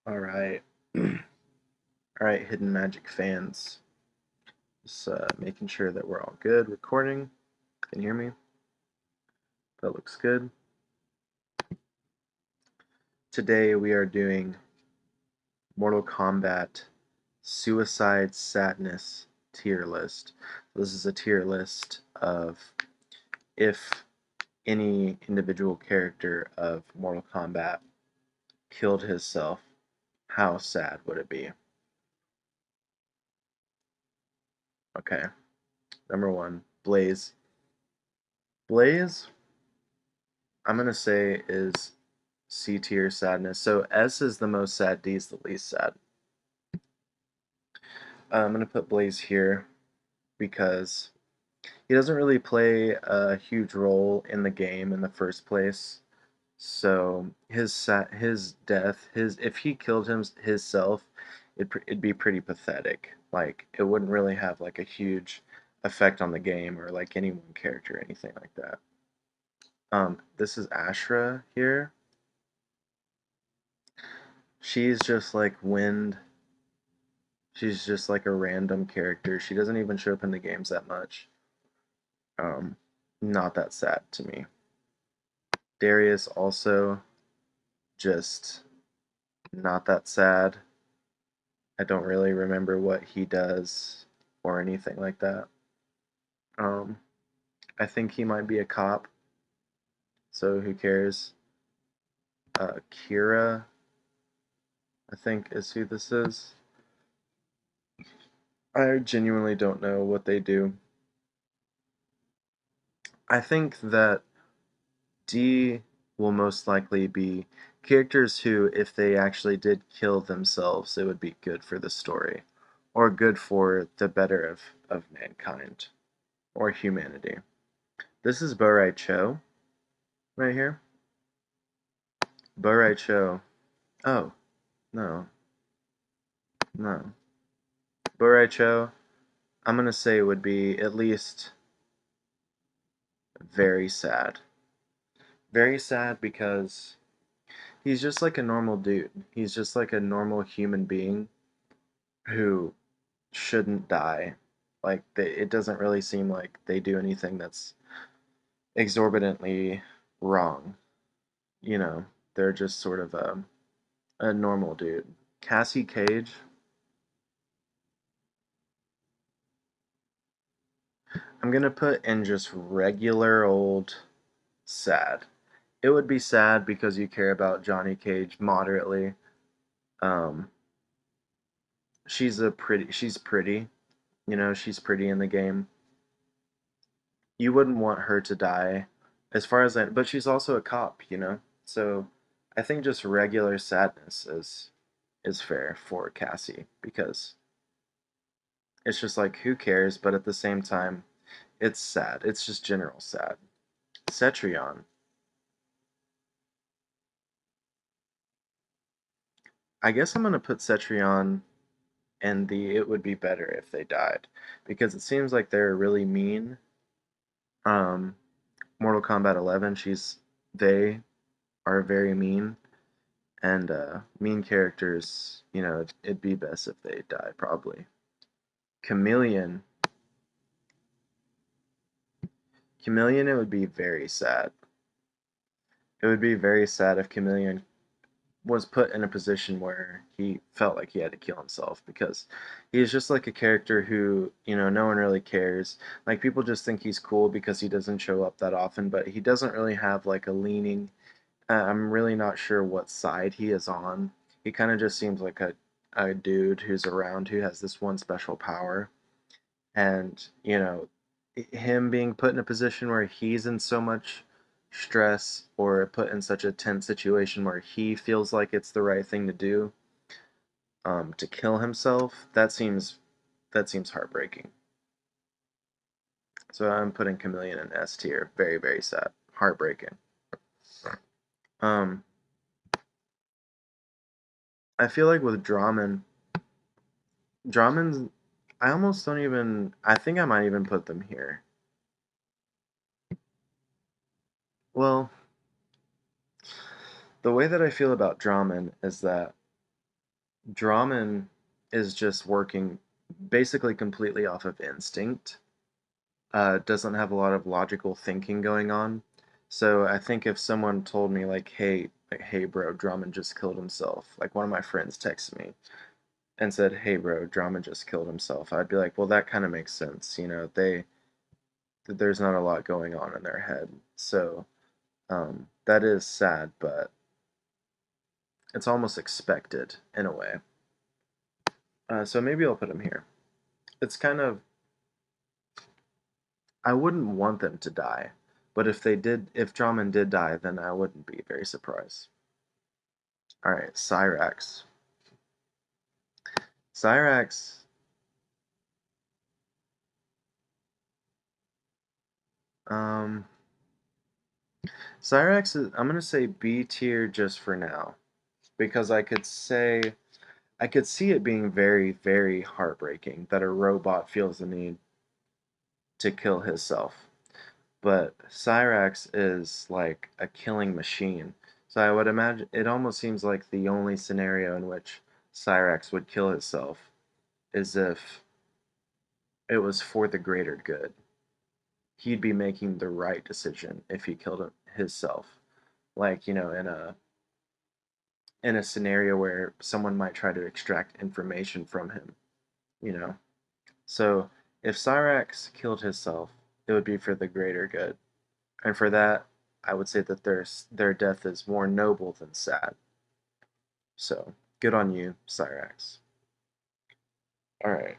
All right. All right, Hidden Magic fans. Just making sure that we're all good. Recording. Can you hear me? That looks good. Today we are doing Mortal Kombat Suicide Sadness tier list. This is a tier list of if any individual character of Mortal Kombat killed himself, how sad would it be? Okay, number one, Blaze. Blaze, I'm gonna say is C tier sadness. So S is the most sad, D is the least sad. I'm gonna put Blaze here because he doesn't really play a huge role in the game in the first place. So his death, his if he killed himself, it'd be pretty pathetic. Like it wouldn't really have like a huge effect on the game or like any one character or anything like that. This is Ashra here. She's just like wind. She's just like a random character. She doesn't even show up in the games that much. Um, Not that sad to me. Darius also just not that sad. I don't really remember what he does or anything like that. Um, I think he might be a cop, so who cares? Kira, I think, is who this is. I genuinely don't know what they do. I think that D will most likely be characters who, if they actually did kill themselves, it would be good for the story, or good for the better of mankind, or humanity. This is Borai Cho, right here. Borai Cho. Oh, no, no. Borai Cho, I'm gonna say would be at least very sad. Very sad because he's just like a normal dude. He's just like a normal human being who shouldn't die. Like it doesn't really seem like they do anything that's exorbitantly wrong. You know, they're just sort of a normal dude. Cassie Cage, I'm gonna put in just regular old sad. It would be sad because you care about Johnny Cage moderately. Um, she's pretty, you know, she's pretty in the game. You wouldn't want her to die, as far as but she's also a cop, you know. So I think just regular sadness is fair for Cassie because it's just like who cares, but at the same time, it's sad. It's just general sad. Cetrion, I guess I'm gonna put Cetrion and the it would be better if they died because it seems like they're really mean. Um, Mortal Kombat 11, they are very mean, and mean characters, you know, it'd be best if they die probably. Chameleon, Chameleon, it would be very sad. It would be very sad if Chameleon was put in a position where he felt like he had to kill himself because he's just like a character who, you know, no one really cares. Like people just think he's cool because he doesn't show up that often, but he doesn't really have like a leaning. I'm really not sure what side he is on. He kind of just seems like a dude who's around who has this one special power. And, you know, him being put in a position where he's in so much stress or put in such a tense situation where he feels like it's the right thing to do, to kill himself, that seems heartbreaking. So I'm putting Chameleon in S tier. Very, very sad. Heartbreaking. Um, I feel like with Dramon's, I almost don't even, I think I might even put them here. Well, the way that I feel about Dramon is that Draman is just working basically completely off of instinct. Doesn't have a lot of logical thinking going on. So I think if someone told me hey bro, Drummond just killed himself, like one of my friends texted me and said, hey bro, Drummond just killed himself, I'd be like, well, that kind of makes sense. There's not a lot going on in their head. So that is sad, but it's almost expected in a way. So maybe I'll put him here. It's kind of, I wouldn't want them to die, but if Drummond did die, then I wouldn't be very surprised. All right, Cyrax. Cyrax, um, Cyrax is, I'm gonna say B tier just for now, because I could see it being very, very heartbreaking that a robot feels the need to kill himself. But Cyrax is like a killing machine. So I would imagine it almost seems like the only scenario in which Cyrax would kill himself is if it was for the greater good. He'd be making the right decision if he killed himself. Like, in a scenario where someone might try to extract information from him, you know. So if Cyrax killed himself, it would be for the greater good. And for that, I would say that their death is more noble than sad. So good on you, Cyrax. All right.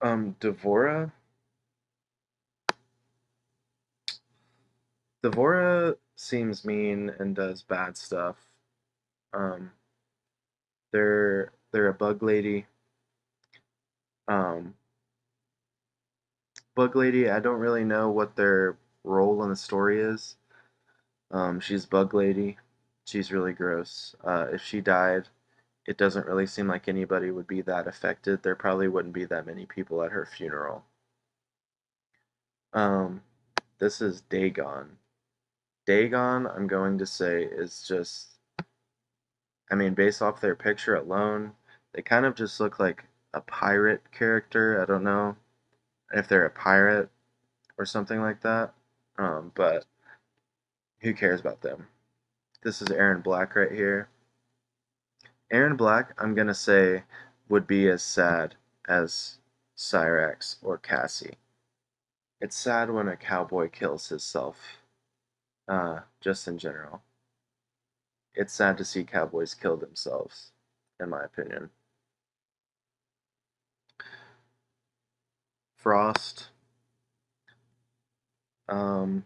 Devora. Devora seems mean and does bad stuff. Um, they're a bug lady. Um, bug lady. I don't really know what their role in the story is. She's bug lady. She's really gross. If she died, it doesn't really seem like anybody would be that affected. There probably wouldn't be that many people at her funeral. Um, this is Dagon. Dagon, I'm going to say, is just, I mean, based off their picture alone, they kind of just look like a pirate character. I don't know if they're a pirate or something like that. But who cares about them? This is Aaron Black right here. Aaron Black, I'm going to say, would be as sad as Cyrax or Cassie. It's sad when a cowboy kills himself, just in general. It's sad to see cowboys kill themselves, in my opinion. Frost, um,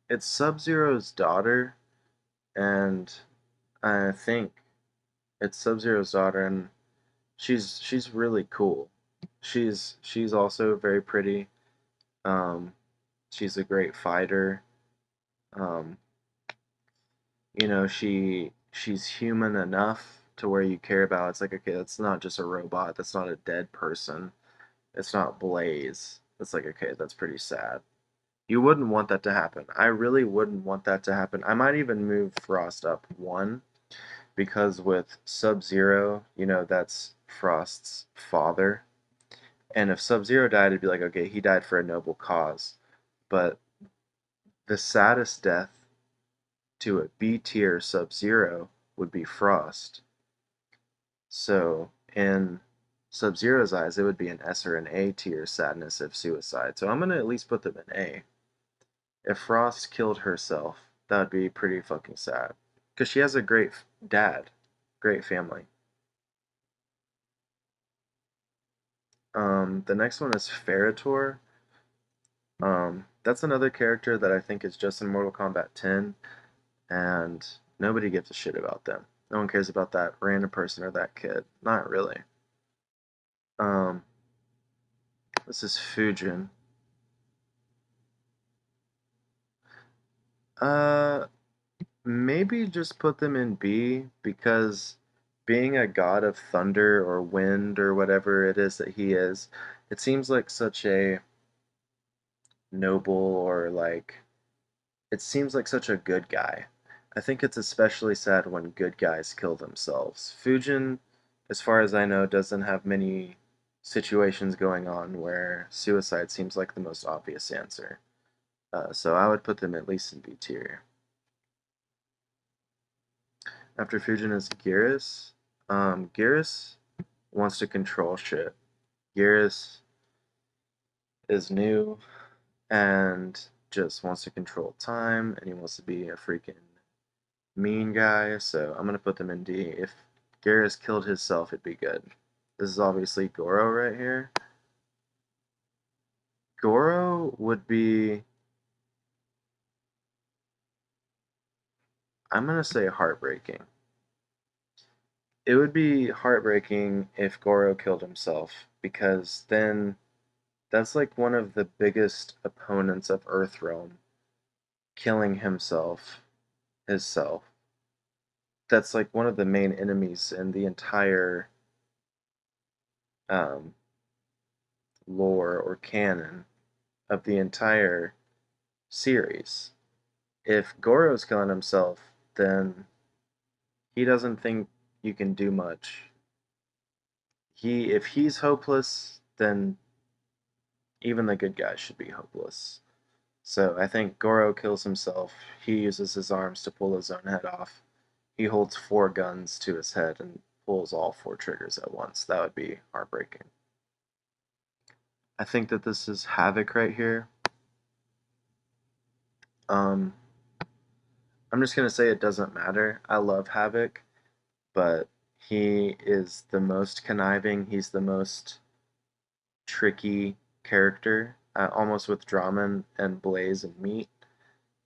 it's Sub Zero's daughter, and I think it's Sub Zero's daughter, and she's really cool. She's also very pretty. Um, she's a great fighter. Um, she's human enough to where you care about. It's like, okay, that's not just a robot. That's not a dead person. It's not Blaze. It's like, okay, that's pretty sad. You wouldn't want that to happen. I really wouldn't want that to happen. I might even move Frost up one because with Sub Zero, that's Frost's father. And if Sub Zero died, it'd be like, okay, he died for a noble cause. But the saddest death to a B tier Sub Zero would be Frost. So in Sub Zero's eyes, it would be an S or an A tier sadness of suicide. So I'm gonna at least put them in A. If Frost killed herself, that would be pretty fucking sad. Because she has a great dad, great family. The next one is Ferritor. That's another character that I think is just in Mortal Kombat 10, and nobody gives a shit about them. No one cares about that random person or that kid. Not really. Um, this is Fujin. Uh, Maybe just put them in B because being a god of thunder or wind or whatever it is that he is, it seems like such a noble or like it seems like such a good guy. I think it's especially sad when good guys kill themselves. Fujin, as far as I know, doesn't have many situations going on where suicide seems like the most obvious answer. So I would put them at least in B tier. After Fujin is Geras. Geras wants to control shit. Geras is new and just wants to control time, and he wants to be a freaking mean guy, so I'm gonna put them in D. If Geras killed himself, it'd be good. This is obviously Goro right here. Goro would be, I'm gonna say heartbreaking. It would be heartbreaking if Goro killed himself, because then that's like one of the biggest opponents of Earthrealm killing himself. That's like one of the main enemies in the entire um, lore or canon of the entire series. If Goro's killing himself, then he doesn't think you can do much. If he's hopeless, then even the good guys should be hopeless. So I think Goro kills himself. He uses his arms to pull his own head off. He holds 4 guns to his head and pulls all 4 triggers at once. That would be heartbreaking. I think that this is Havoc right here. Um, I'm just gonna say it doesn't matter. I love Havoc, but he is the most conniving. He's the most tricky character, almost with Draman and Blaze and Meat.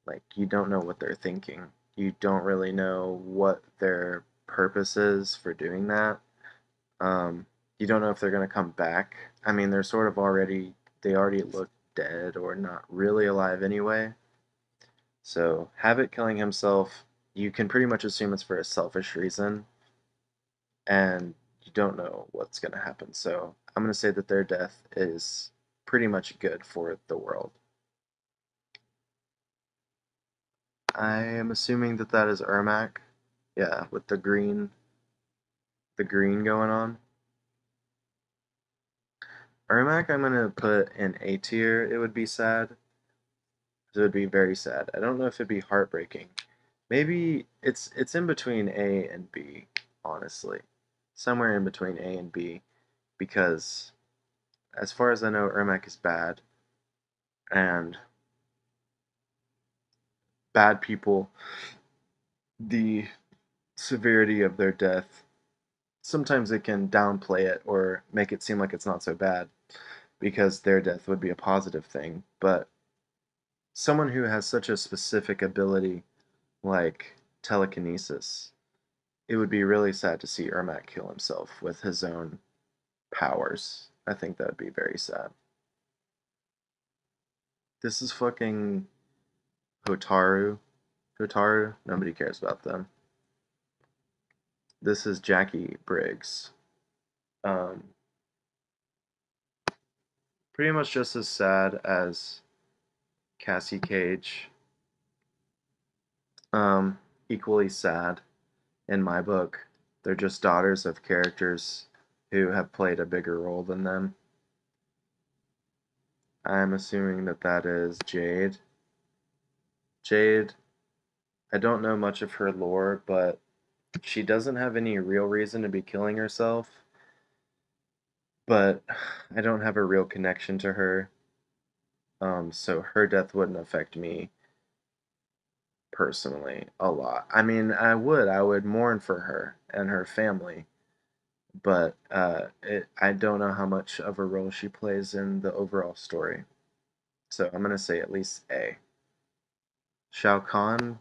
Like, you don't know what they're thinking. You don't really know what their purpose is for doing that. Um, you don't know if they're going to come back. I mean, they're sort of already, they already look dead or not really alive anyway. So, Havoc killing himself, you can pretty much assume it's for a selfish reason, and you don't know what's going to happen. So, I'm going to say that their death is pretty much good for the world. I am assuming that that is Ermac. Yeah, with the green going on. Ermac, I'm gonna put in A tier. It would be sad. It would be very sad. I don't know if it'd be heartbreaking. Maybe it's in between A and B, honestly. Somewhere in between A and B, because as far as I know, Ermac is bad, and bad people, the severity of their death, sometimes it can downplay it or make it seem like it's not so bad because their death would be a positive thing. But someone who has such a specific ability like telekinesis, it would be really sad to see Ermac kill himself with his own powers. I think that would be very sad. This is fucking Hotaru. Hotaru? Nobody cares about them. This is Jackie Briggs. Um, Pretty much just as sad as Cassie Cage. Um, Equally sad in my book. They're just daughters of characters who have played a bigger role than them. I'm assuming that that is Jade. Jade, I don't know much of her lore, but she doesn't have any real reason to be killing herself. But I don't have a real connection to her, so her death wouldn't affect me personally a lot. I mean, I would mourn for her and her family, but I don't know how much of a role she plays in the overall story. So I'm gonna say at least A. Shao Kahn,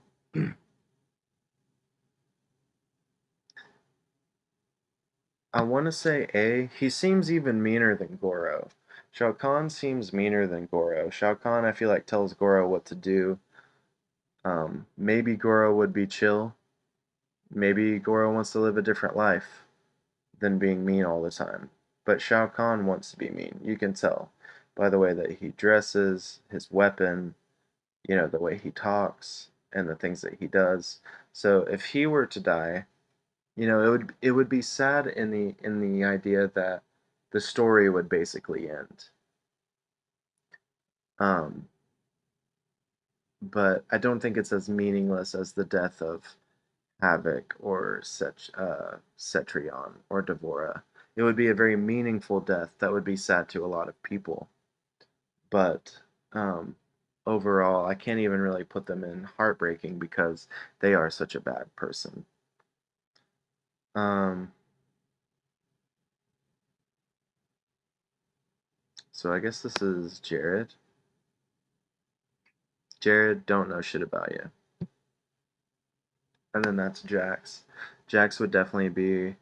I want to say A. He seems even meaner than Goro. Shao Kahn seems meaner than Goro. Shao Kahn, I feel like, tells Goro what to do. Maybe Goro would be chill. Maybe Goro wants to live a different life than being mean all the time. But Shao Kahn wants to be mean. You can tell by the way that he dresses, his weapon, the way he talks. and the things that he does. So if he were to die, it would be sad in the idea that the story would basically end. Um, but I don't think it's as meaningless as the death of Havoc or Cetrion or Devora. It would be a very meaningful death that would be sad to a lot of people. But um, overall, I can't even really put them in heartbreaking because they are such a bad person. Um, so I guess this is Jared. Jared, don't know shit about you. And then that's Jax. Jax would definitely be.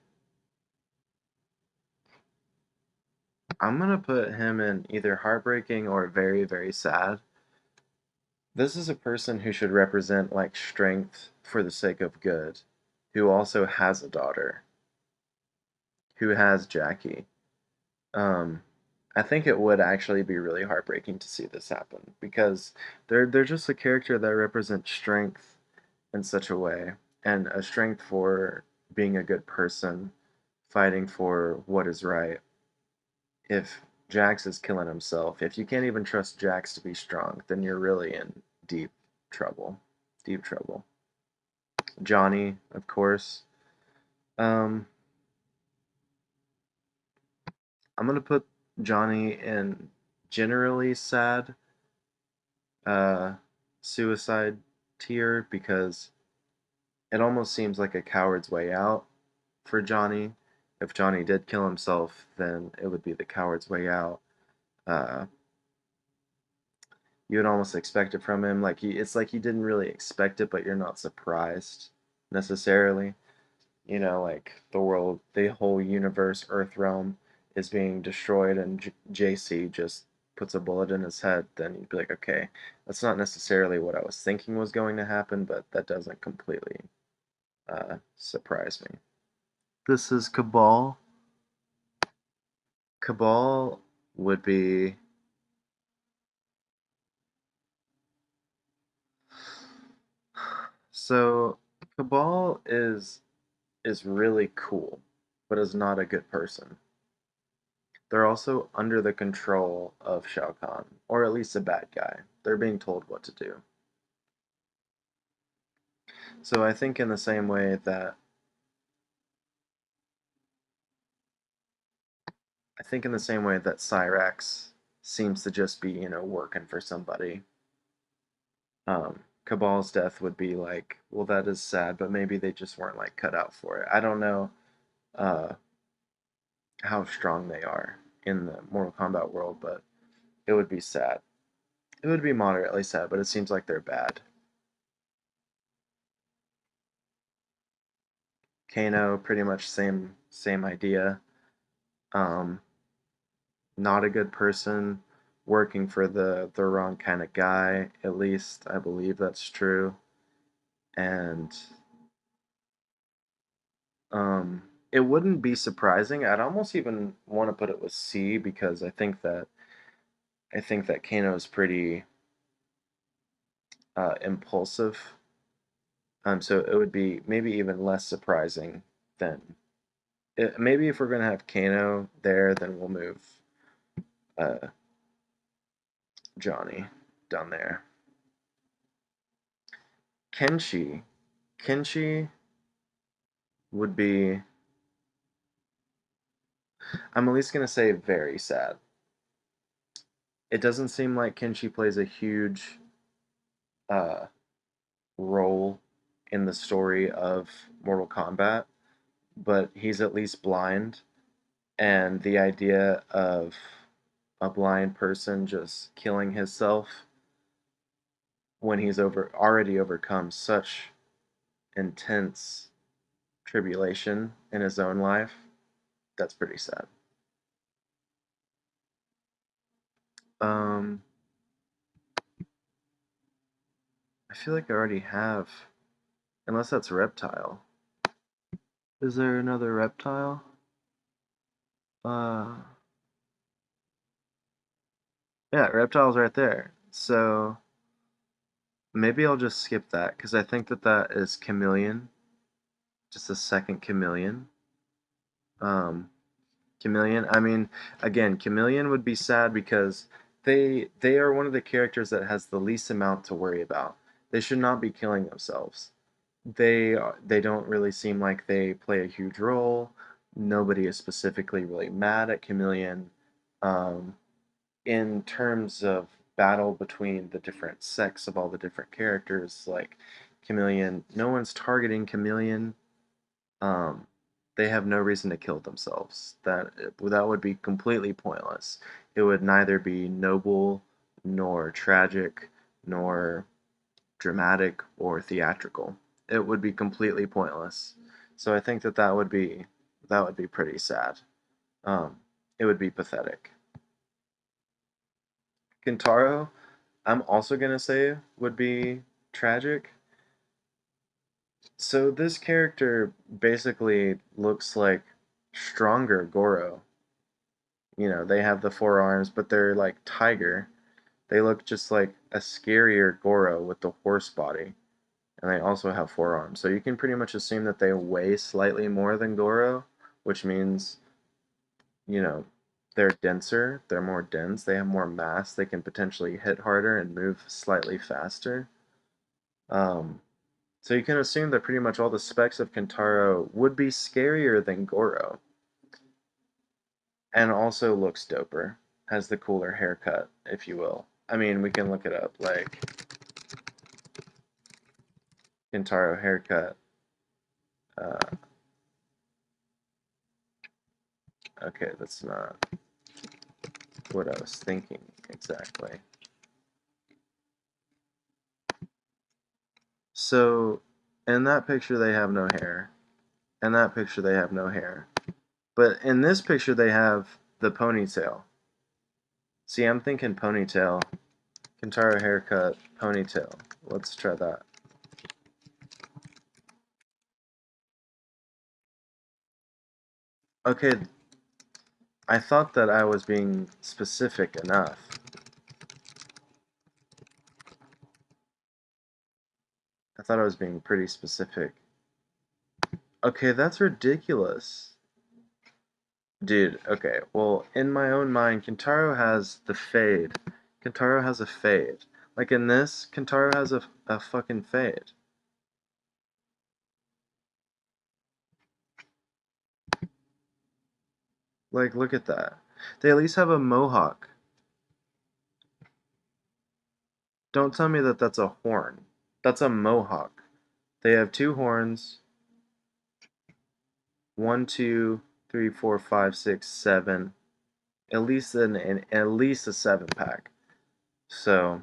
I'm gonna put him in either heartbreaking or very, very sad. This is a person who should represent like strength for the sake of good, who also has a daughter, who has Jackie. Um, I think it would actually be really heartbreaking to see this happen because they're just a character that represents strength in such a way, and a strength for being a good person, fighting for what is right. If Jax is killing himself, if you can't even trust Jax to be strong, then you're really in deep trouble. Deep trouble. Johnny, of course. Um, I'm gonna put Johnny in generally sad uh, suicide tier because it almost seems like a coward's way out for Johnny. If Johnny did kill himself, then it would be the coward's way out. Uh, you would almost expect it from him. It's like he didn't really expect it, but you're not surprised necessarily. Like the world, the whole universe, Earth realm is being destroyed, and JC just puts a bullet in his head. Then you'd be like, okay, that's not necessarily what I was thinking was going to happen, but that doesn't completely surprise me. This is Cabal. Cabal would be. So Cabal is really cool, but is not a good person. They're also under the control of Shao Kahn, or at least a bad guy. They're being told what to do. So I think in the same way that Cyrax seems to just be, working for somebody. Cabal's death would be like, well, that is sad, but maybe they just weren't like cut out for it. I don't know uh, how strong they are in the Mortal Kombat world, but it would be sad. It would be moderately sad, but it seems like they're bad. Kano, pretty much same idea. Um, Not a good person, working for the wrong kind of guy. At least I believe that's true. And um, it wouldn't be surprising. I'd almost even want to put it with C because I think that Kano is pretty impulsive. So it would be maybe even less surprising than maybe if we're gonna have Kano there, then we'll move uh, Johnny down there. Kenshi, Kenshi would be. I'm at least gonna say very sad. It doesn't seem like Kenshi plays a huge uh, role in the story of Mortal Kombat, but he's at least blind, and the idea of a blind person just killing himself when he's already overcome such intense tribulation in his own life, that's pretty sad. Um, I feel like I already have, unless that's Reptile. Is there another Reptile? Uh, yeah, Reptile's right there. So maybe I'll just skip that because I think that that is Chameleon, just a second Chameleon. Um, Chameleon. I mean, again, Chameleon would be sad because they are one of the characters that has the least amount to worry about. They should not be killing themselves. They don't really seem like they play a huge role. Nobody is specifically really mad at Chameleon. Um, in terms of battle between the different sects of all the different characters, like Chameleon, no one's targeting Chameleon. Um, they have no reason to kill themselves. That would be completely pointless. It would neither be noble nor tragic nor dramatic or theatrical. It would be completely pointless. So I think that that would be pretty sad. Um, it would be pathetic. Kintaro, I'm also gonna say would be tragic. So this character basically looks like stronger Goro. You know, they have the four arms, but they're like tiger. They look just like a scarier Goro with the horse body. And they also have four arms. So you can pretty much assume that they weigh slightly more than Goro, which means, you know, they're denser, they're more dense, they have more mass, they can potentially hit harder and move slightly faster. Um, so you can assume that pretty much all the specs of Kentaro would be scarier than Goro, and also looks doper, has the cooler haircut, if you will. I mean, we can look it up, like Kentaro haircut. Uh, okay, that's not what I was thinking exactly. So, in that picture, they have no hair. In that picture, they have no hair. But in this picture, they have the ponytail. See, I'm thinking ponytail. Kentaro haircut, ponytail. Let's try that. Okay, I thought that I was being specific enough. I thought I was being pretty specific. Okay, that's ridiculous. Dude, okay, well, in my own mind, Kentaro has the fade. Kentaro has a fade. Like in this, Kentaro has a fucking fade. Like, look at that. They at least have a mohawk. Don't tell me that that's a horn. That's a mohawk. They have two horns. One, two, three, four, five, six, seven. At least a seven pack. So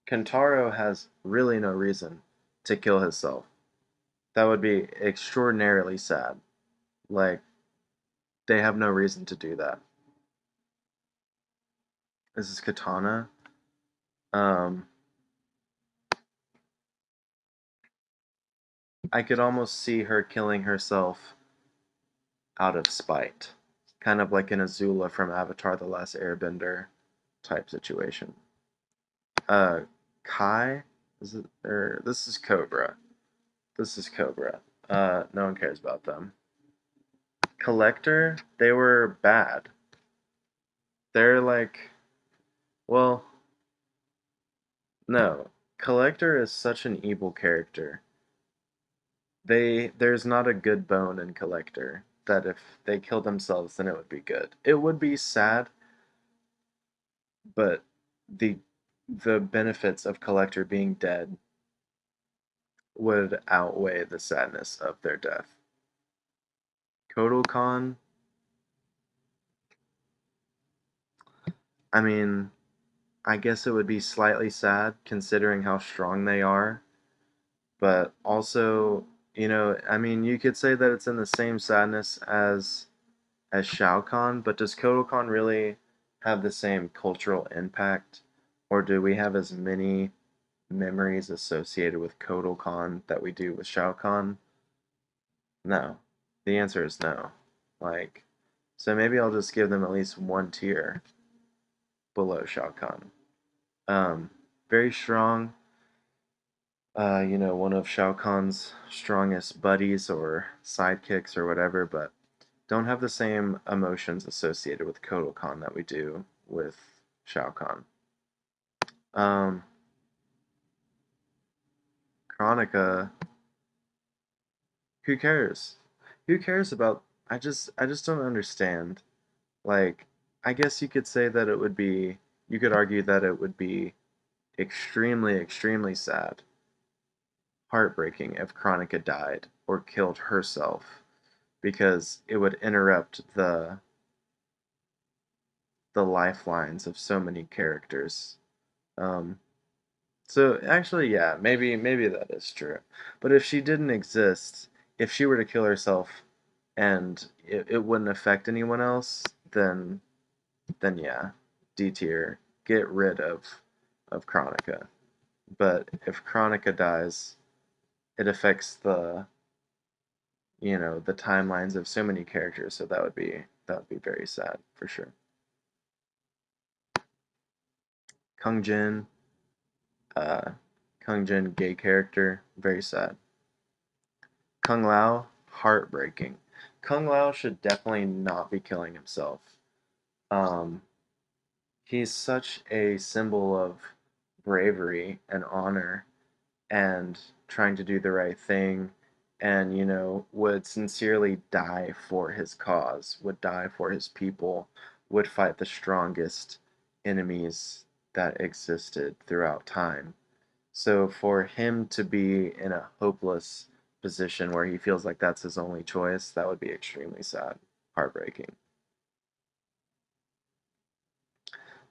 Kentaro has really no reason to kill himself. That would be extraordinarily sad. Like, they have no reason to do that. This is Katana. Um, I could almost see her killing herself out of spite. Kind of like an Azula from Avatar The Last Airbender type situation. Uh, Kai? Is it, or this is Cobra. This is Cobra. No one cares about them. Collector, they were bad. They're like, well, no. Collector is such an evil character. There's not a good bone in Collector that if they killed themselves then it would be good. It would be sad, but the the benefits of Collector being dead would outweigh the sadness of their death. Kotal, I mean, I guess it would be slightly sad considering how strong they are, but also, I mean, you could say that it's in the same sadness as Shao Kahn, but does Kotal Kahn really have the same cultural impact, or do we have as many memories associated with Kotal Kahn that we do with Shao Kahn? No. The answer is no. Like, so maybe I'll just give them at least one tier below Shao Kahn. Um, very strong. one of Shao Kahn's strongest buddies or sidekicks or whatever, but don't have the same emotions associated with Kotal Kahn that we do with Shao Kahn. Um, Chronica, who cares? Who cares about? I just don't understand. Like, I guess you could say that it would be. You could argue that it would be extremely, extremely sad, heartbreaking if Chronica died or killed herself, because it would interrupt the lifelines of so many characters. Um, so actually, yeah, maybe that is true. But if she didn't exist, if she were to kill herself and it wouldn't affect anyone else, then yeah, D tier, get rid of Chronica. But if Chronica dies, it affects the timelines of so many characters, so that would be very sad for sure. Kung Jin, uh, Kung Jin gay character, very sad. Kung Lao, heartbreaking. Kung Lao should definitely not be killing himself. Um, he's such a symbol of bravery and honor and trying to do the right thing and would sincerely die for his cause, would die for his people, would fight the strongest enemies that existed throughout time. So for him to be in a hopeless position where he feels like that's his only choice, that would be extremely sad, heartbreaking.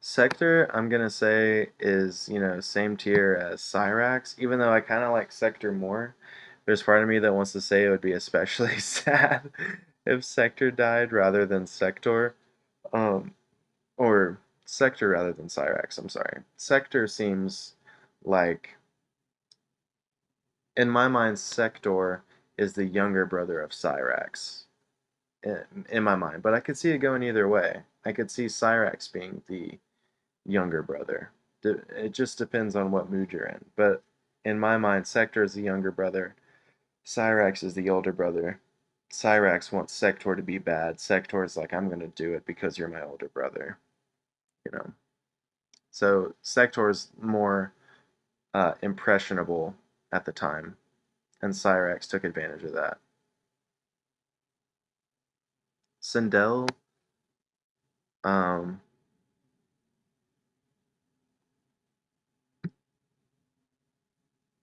Sector, I'm gonna say is, same tier as Cyrax, even though I kind of like Sector more. There's part of me that wants to say it would be especially sad if Sector died rather than Sector. Um, or Sector rather than Cyrax, I'm sorry. Sector seems like, in my mind, Sector is the younger brother of Cyrax, in my mind. But I could see it going either way. I could see Cyrax being the younger brother. It just depends on what mood you're in. But in my mind, Sector is the younger brother. Cyrax is the older brother. Cyrax wants Sector to be bad. Sector is like, I'm going to do it because you're my older brother. You know. So Sector is more impressionable at the time, and Cyrax took advantage of that. Sindel, um,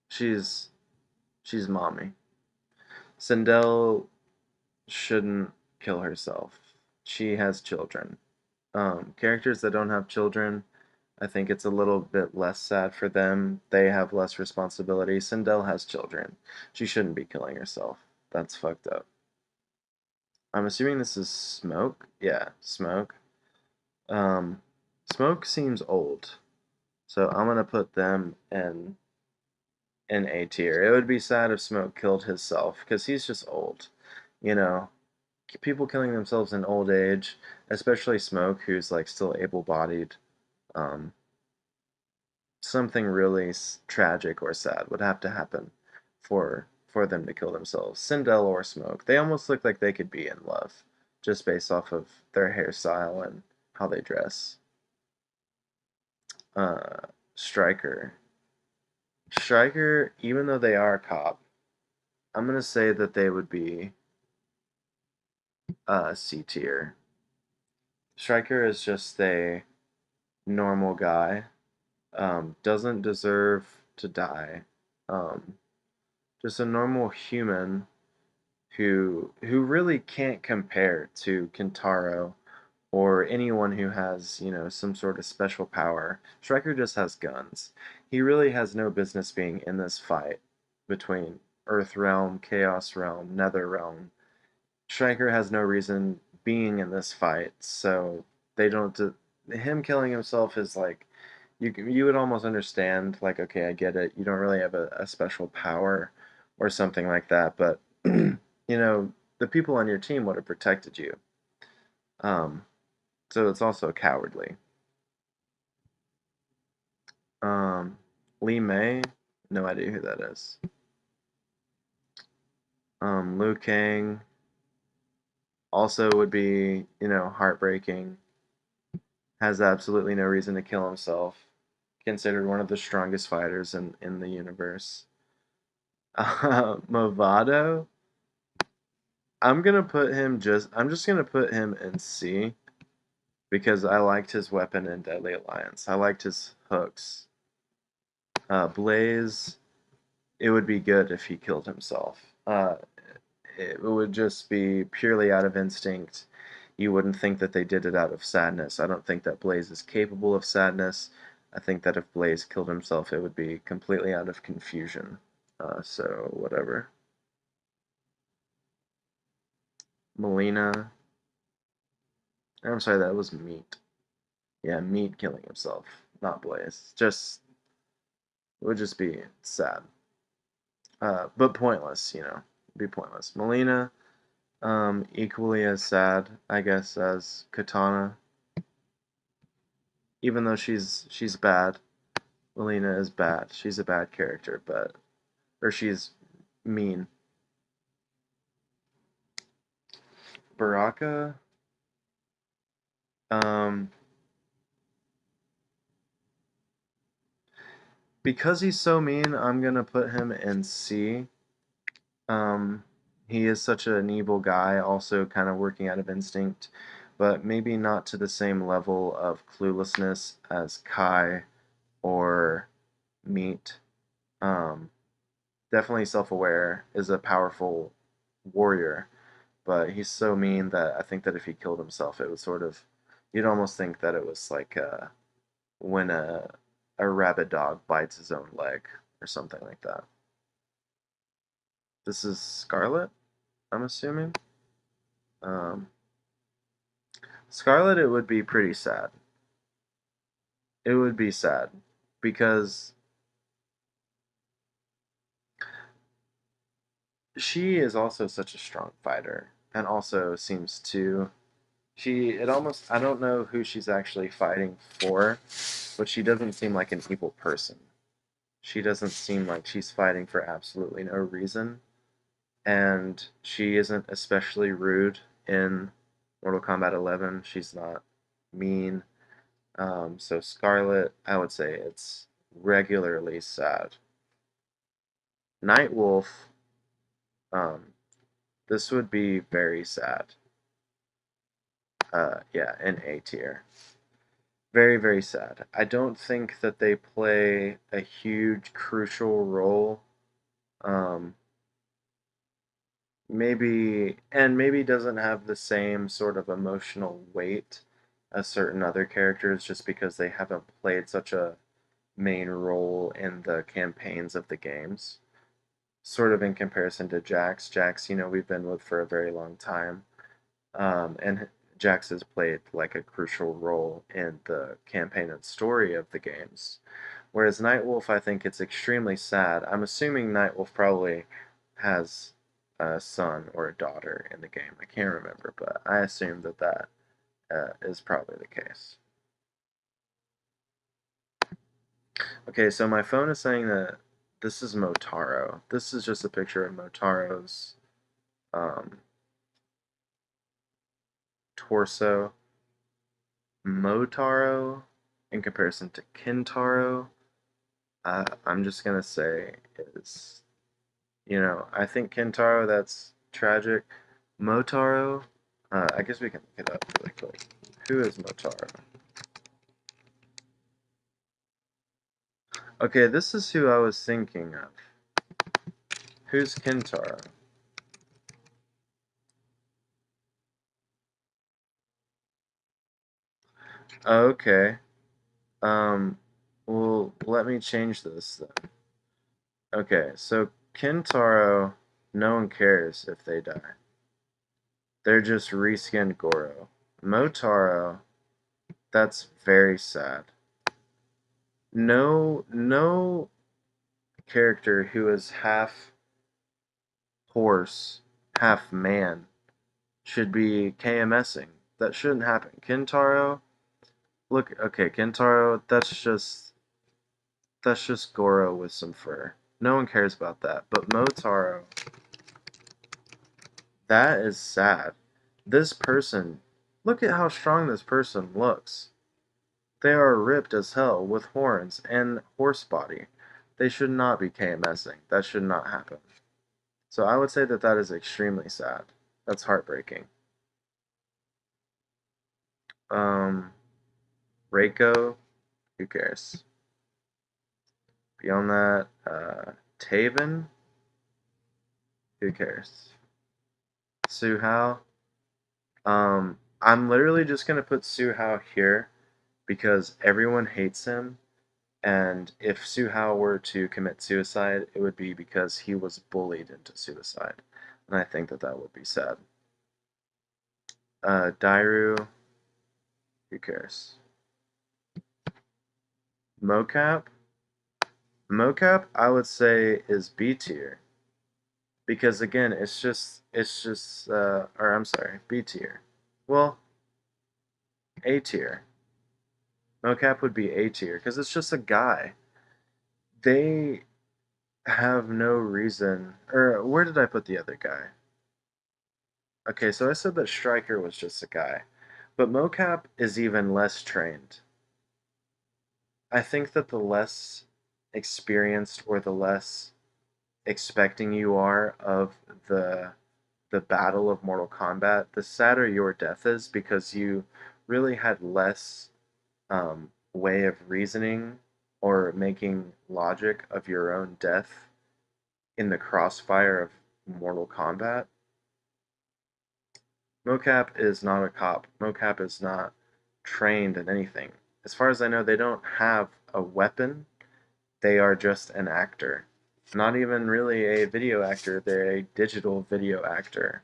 she's she's mommy. Sindel shouldn't kill herself. She has children. Characters that don't have children, I think it's a little bit less sad for them. They have less responsibility. Sindel has children. She shouldn't be killing herself. That's fucked up. I'm assuming this is Smoke. Yeah, Smoke. Um, Smoke seems old, so I'm gonna put them in A tier. It would be sad if Smoke killed himself because he's just old. You know, people killing themselves in old age, especially Smoke, who's like still able-bodied. Um, Something really tragic or sad would have to happen for them to kill themselves. Sindel or Smoke, they almost look like they could be in love, just based off of their hairstyle and how they dress. Uh, Striker, Striker, even though they are a cop, I'm gonna say that they would be C tier. Striker is just a normal guy, doesn't deserve to die. Um, just a normal human who really can't compare to Kintaro or anyone who has, some sort of special power. Striker just has guns. He really has no business being in this fight between Earth Realm, Chaos Realm, Nether Realm. Striker has no reason being in this fight, so they don't. Him killing himself is like you would almost understand, like, okay, I get it. You don't really have a special power or something like that, but the people on your team would have protected you. Um, so it's also cowardly. Um, Lee May, No idea who that is. Liu Kang also would be, heartbreaking. Has absolutely no reason to kill himself. Considered one of the strongest fighters in the universe. Movado, I'm just gonna put him in C because I liked his weapon in Deadly Alliance. I liked his hooks. Blaze, it would be good if he killed himself. It would just be purely out of instinct. You wouldn't think that they did it out of sadness. I don't think that Blaze is capable of sadness. I think that if Blaze killed himself, it would be completely out of confusion. So, whatever. Melina. I'm sorry, that was Meat. Yeah, Meat killing himself, not Blaze. Just, it would just be sad. But pointless, be pointless. Melina, equally as sad, I guess, as Katana. Even though she's bad, Melina is bad. She's a bad character, or she's mean. Baraka, um, because he's so mean, I'm gonna put him in C. Um, he is such an evil guy, also kind of working out of instinct, but maybe not to the same level of cluelessness as Kai or Meat. Um, Definitely self-aware, is a powerful warrior, but he's so mean that I think that if he killed himself, it would sort of, you'd almost think that it was like when a rabid dog bites his own leg or something like that. This is Scarlet, I'm assuming. Um, Scarlet, it would be pretty sad. It would be sad because she is also such a strong fighter and also seems to it almost, I don't know who she's actually fighting for, but she doesn't seem like an evil person. She doesn't seem like she's fighting for absolutely no reason, and she isn't especially rude in Mortal Kombat 11. She's not mean. So Scarlet, I would say it's regularly sad. Nightwolf, um, this would be very sad. Yeah, in A tier. Very, very sad. I don't think that they play a huge, crucial role. Um, maybe doesn't have the same sort of emotional weight as certain other characters just because they haven't played such a main role in the campaigns of the games. Sort of in comparison to Jax. Jax, we've been with for a very long time. And Jax has played like a crucial role in the campaign and story of the games. Whereas Nightwolf, I think it's extremely sad. I'm assuming Nightwolf probably has a son or a daughter in the game. I can't remember, but I assume that is probably the case. Okay, so my phone is saying that this is Motaro. This is just a picture of Motaro's um, torso. Motaro, in comparison to Kintaro, I'm just gonna say is, I think Kintaro, that's tragic. Motaro, I guess we can look it up really quick. Who is Motaro? Okay, this is who I was thinking of. Who's Kintaro? Okay. Um, well, let me change this then. Okay, so Kintaro, no one cares if they die. They're just reskinned Goro. Motaro, that's very sad. No character who is half horse, half man should be KMSing. That shouldn't happen. Kintaro, look, okay, Kintaro, that's just That's just Goro with some fur. No one cares about that. But Motaro, that is sad. This person, look at how strong this person looks. They are ripped as hell with horns and horse body. They should not be KMSing. That should not happen. So I would say that that is extremely sad. That's heartbreaking. Um, Reiko, who cares? Beyond that, Taven, who cares? Suhao, I'm literally just gonna put Suhao here because everyone hates him, and if Suhao were to commit suicide, it would be because he was bullied into suicide, and I think that that would be sad. Dairu, who cares? Mocap, Mocap, I would say is B tier because again, or I'm sorry, B tier. Well, A tier. Mocap would be A tier because it's just a guy. They have no reason. Or where did I put the other guy? Okay, so I said that Striker was just a guy, but Mocap is even less trained. I think that the less experienced or the less expecting you are of the the battle of Mortal Kombat, the sadder your death is because you really had less way of reasoning or making logic of your own death in the crossfire of Mortal Kombat. Mocap is not a cop. Mocap is not trained in anything. As far as I know, they don't have a weapon. They are just an actor. Not even really a video actor, they're a digital video actor.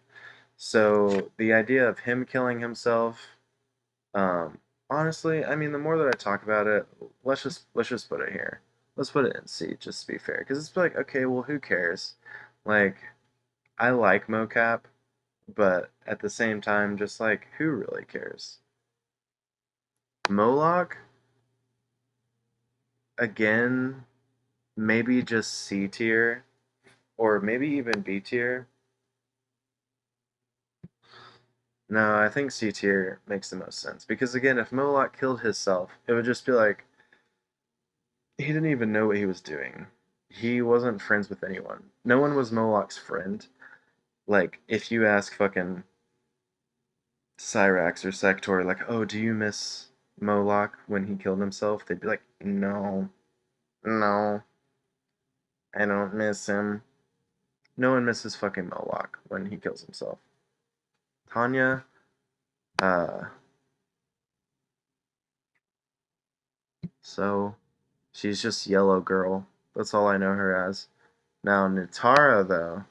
So the idea of him killing himself, um, honestly, I mean, the more that I talk about it, let's just put it here. Let's put it in C, just to be fair, because it's like, okay, well, who cares? Like, I like mocap, but at the same time, just like, who really cares? Moloch, again, maybe just C tier, or maybe even B tier. No, I think C tier makes the most sense because again, if Moloch killed himself, it would just be like he didn't even know what he was doing. He wasn't friends with anyone. No one was Moloch's friend. Like if you ask fucking Cyrax or Sector, like, "Oh, do you miss Moloch when he killed himself?" They'd be like, "No, no, I don't miss him." No one misses fucking Moloch when he kills himself. Tanya, uh, so she's just Yellow Girl. That's all I know her as. Now, Nitara, though,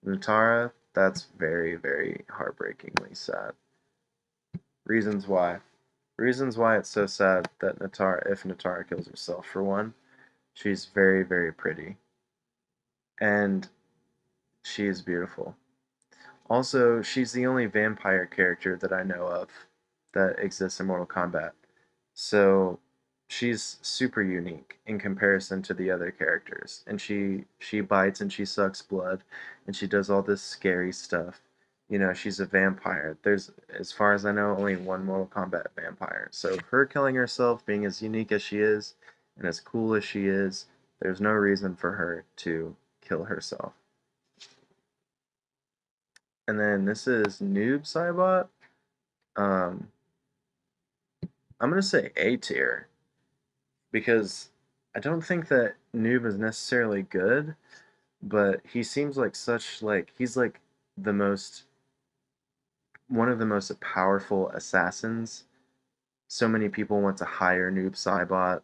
Nitara, that's very, very heartbreakingly sad. Reasons why. Reasons why it's so sad that Nitara, if Nitara kills herself, for one, she's very, very pretty. And she is beautiful. Also, she's the only vampire character that I know of that exists in Mortal Kombat. So she's super unique in comparison to the other characters. And she bites and she sucks blood and she does all this scary stuff. You know, she's a vampire. There's, as far as I know, only one Mortal Kombat vampire. So her killing herself, being as unique as she is and as cool as she is, there's no reason for her to kill herself. And then this is Noob Saibot. Um, I'm gonna say A tier because I don't think that Noob is necessarily good, but he seems like such like he's like the most one of the most powerful assassins. So many people want to hire Noob Saibot.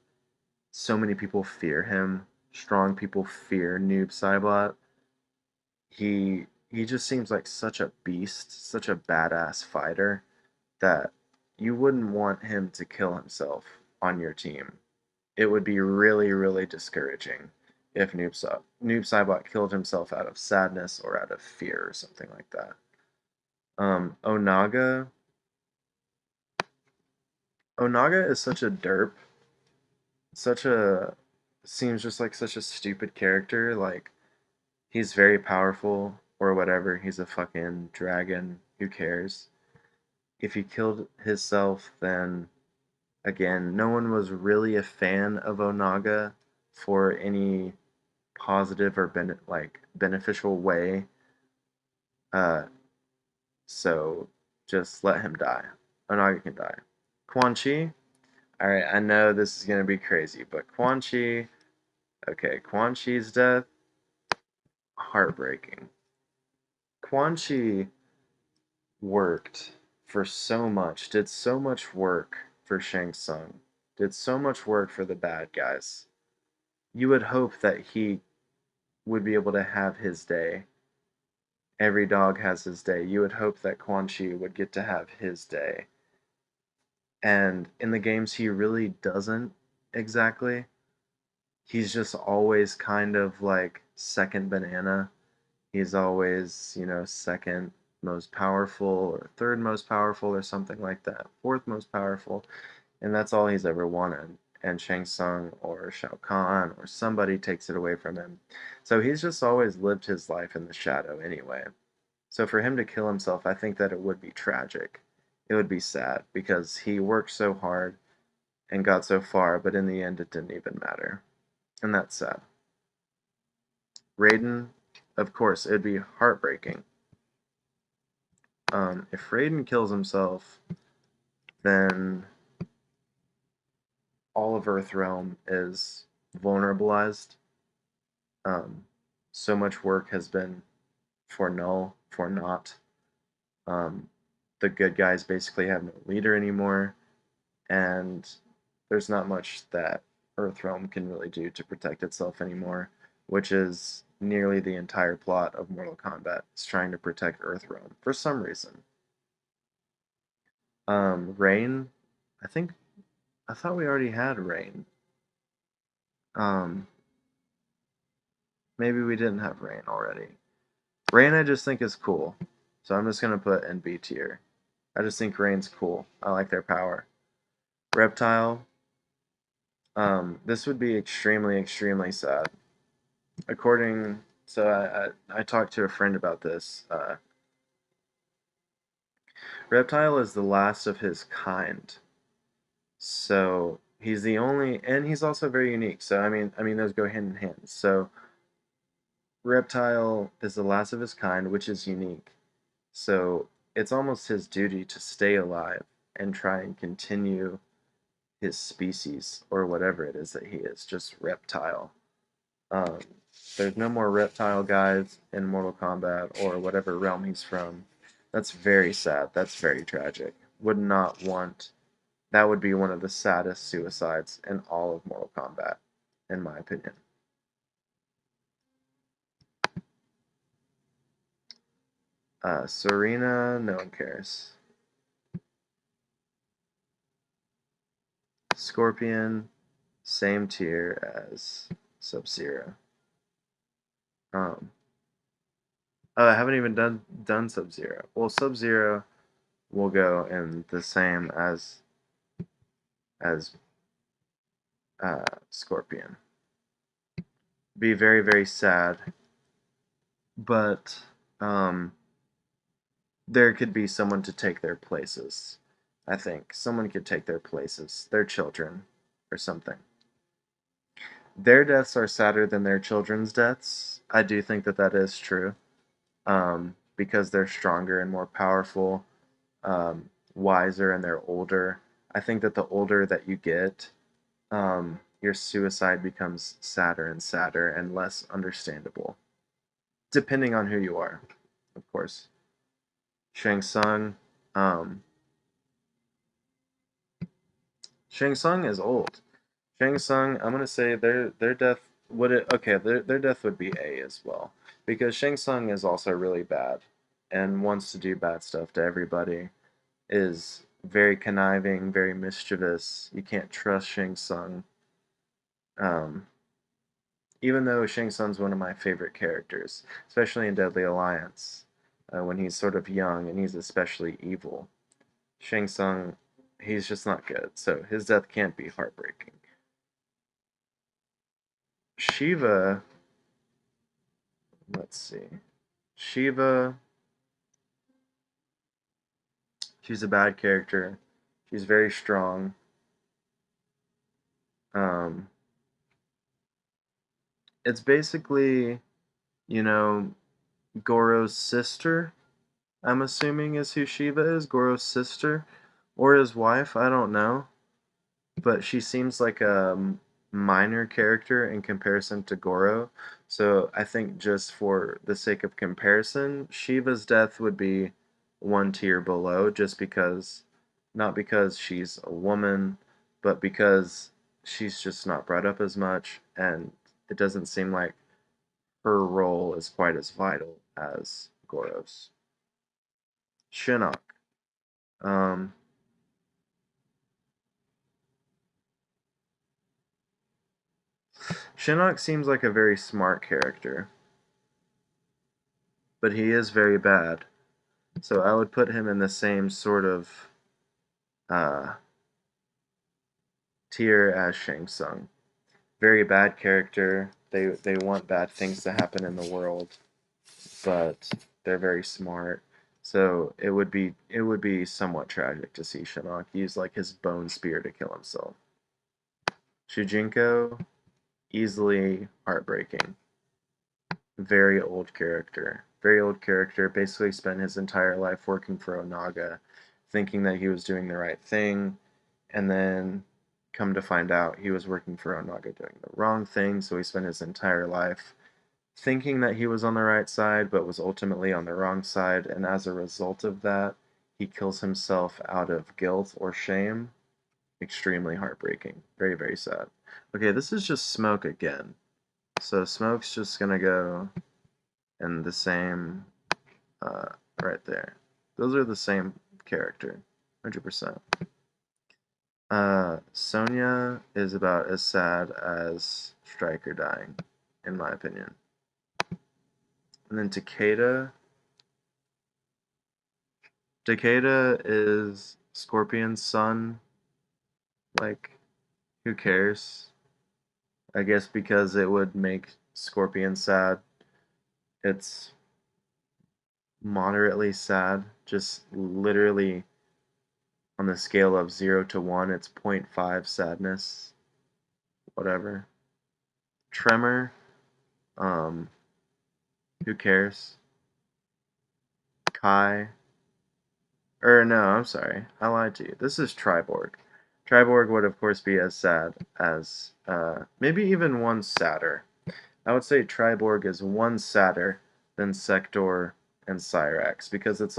So many people fear him. Strong people fear Noob Saibot. He just seems like such a beast, such a badass fighter that you wouldn't want him to kill himself on your team. It would be really, really discouraging if Noob Saibot killed himself out of sadness or out of fear or something like that. Onaga. Onaga is such a derp, such a seems just like such a stupid character. Like, he's very powerful or whatever. He's a fucking dragon. Who cares? If he killed himself, then again, no one was really a fan of Onaga for any positive or beneficial way. Uh, so just let him die. Onaga can die. Quan Chi. All right, I know this is gonna be crazy, but Quan Chi. Okay, Quan Chi's death, heartbreaking. Quan Chi worked for so much, did so much work for Shang Tsung, did so much work for the bad guys. You would hope that he would be able to have his day. Every dog has his day. You would hope that Quan Chi would get to have his day. And in the games, he really doesn't exactly. He's just always kind of like second banana. He's always, second most powerful or third most powerful or something like that. Fourth most powerful. And that's all he's ever wanted. And Shang Tsung or Shao Kahn or somebody takes it away from him. So he's just always lived his life in the shadow anyway. So for him to kill himself, I think that it would be tragic. It would be sad because he worked so hard and got so far, but in the end, it didn't even matter. And that's sad. Raiden, of course, it'd be heartbreaking. If Raiden kills himself, then all of Earthrealm is vulnerabilized. Um, so much work has been for null, for naught. Um, the good guys basically have no leader anymore, and there's not much that Earthrealm can really do to protect itself anymore, which is nearly the entire plot of Mortal Kombat. It's trying to protect Earthrealm for some reason. Rain, I think I thought we already had Rain. Um, maybe we didn't have Rain already. Rain, I just think is cool, so I'm just gonna put in B tier. I just think Rain's cool. I like their power. Reptile. This would be extremely, extremely sad. According, so I talked to a friend about this. Reptile is the last of his kind, so he's the only, and he's also very unique. So I mean those go hand in hand. So Reptile is the last of his kind, which is unique. So it's almost his duty to stay alive and try and continue his species or whatever it is that he is, just reptile. Um, there's no more reptile guys in Mortal Kombat or whatever realm he's from. That's very sad. That's very tragic. Would not want. That would be one of the saddest suicides in all of Mortal Kombat, in my opinion. Serena, no one cares. Scorpion, same tier as Sub-Zero. Um, oh, I haven't even done Sub-Zero. Well, Sub-Zero will go in the same as Scorpion. Be very, very sad, but um, there could be someone to take their places. I think someone could take their places, their children, or something. Their deaths are sadder than their children's deaths. I do think that that is true, because they're stronger and more powerful, wiser, and they're older. I think that the older that you get, your suicide becomes sadder and sadder and less understandable, depending on who you are, of course. Shang Tsung, um, Shang Tsung is old. Shang Tsung, I'm gonna say their death would it okay their death would be A as well because Shang Tsung is also really bad and wants to do bad stuff to everybody. Is very conniving, very mischievous. You can't trust Shang Tsung. Um, Even though Shang Tsung's one of my favorite characters, especially in Deadly Alliance, when he's sort of young and he's especially evil. Shang Tsung, he's just not good, so his death can't be heartbreaking. Shiva, let's see. Shiva, she's a bad character. She's very strong. Um, it's basically, you know, Goro's sister, I'm assuming is who Shiva is, Goro's sister, or his wife, I don't know. But she seems like a minor character in comparison to Goro. So I think just for the sake of comparison, Shiva's death would be one tier below, just because, not because she's a woman, but because she's just not brought up as much, and it doesn't seem like her role is quite as vital as Goro's. Shinnok. Um, Shinnok seems like a very smart character, but he is very bad. So I would put him in the same sort of uh, tier as Shang Tsung. Very bad character. They want bad things to happen in the world, but they're very smart. So it would be somewhat tragic to see Shinnok use like his bone spear to kill himself. Shujinko, easily heartbreaking. Very old character. Very old character. Basically spent his entire life working for Onaga, thinking that he was doing the right thing, and then come to find out he was working for Onaga doing the wrong thing, so he spent his entire life thinking that he was on the right side, but was ultimately on the wrong side, and as a result of that, he kills himself out of guilt or shame. Extremely heartbreaking. Very, very sad. Okay, this is just Smoke again. So Smoke's just gonna go in the same, uh, right there. Those are the same character, 100%. Sonya is about as sad as Stryker dying, in my opinion. And then Takeda is Scorpion's son. Like, who cares? I guess because it would make Scorpion sad. It's moderately sad. Just literally on the scale of 0 to 1, it's 0.5 sadness. Whatever. Tremor, um, who cares? Kai, no, I'm sorry. I lied to you. This is Triborg. Triborg would, of course, be as sad as, maybe even one sadder. I would say Triborg is one sadder than Sector and Cyrax because it's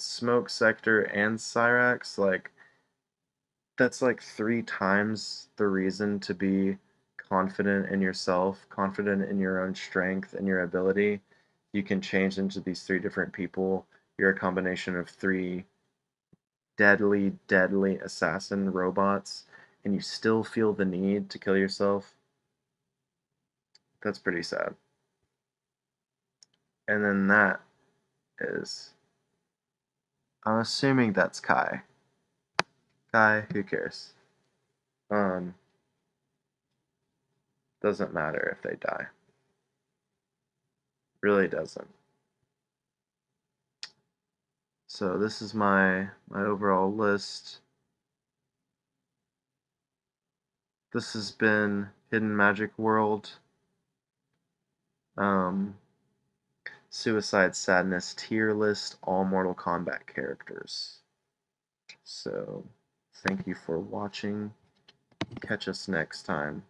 Smoke, Sector, and Cyrax. Like, that's like 3 times the reason to be confident in yourself, confident in your own strength and your ability. You can change into these 3 different people. You're a combination of 3 deadly assassin robots, and you still feel the need to kill yourself. That's pretty sad. And then that is, I'm assuming that's Kai. Kai, who cares? Um, doesn't matter if they die. Really doesn't. So this is my overall list. This has been Hidden Magic World, um, Suicide Sadness tier list, all Mortal Kombat characters. So thank you for watching. Catch us next time.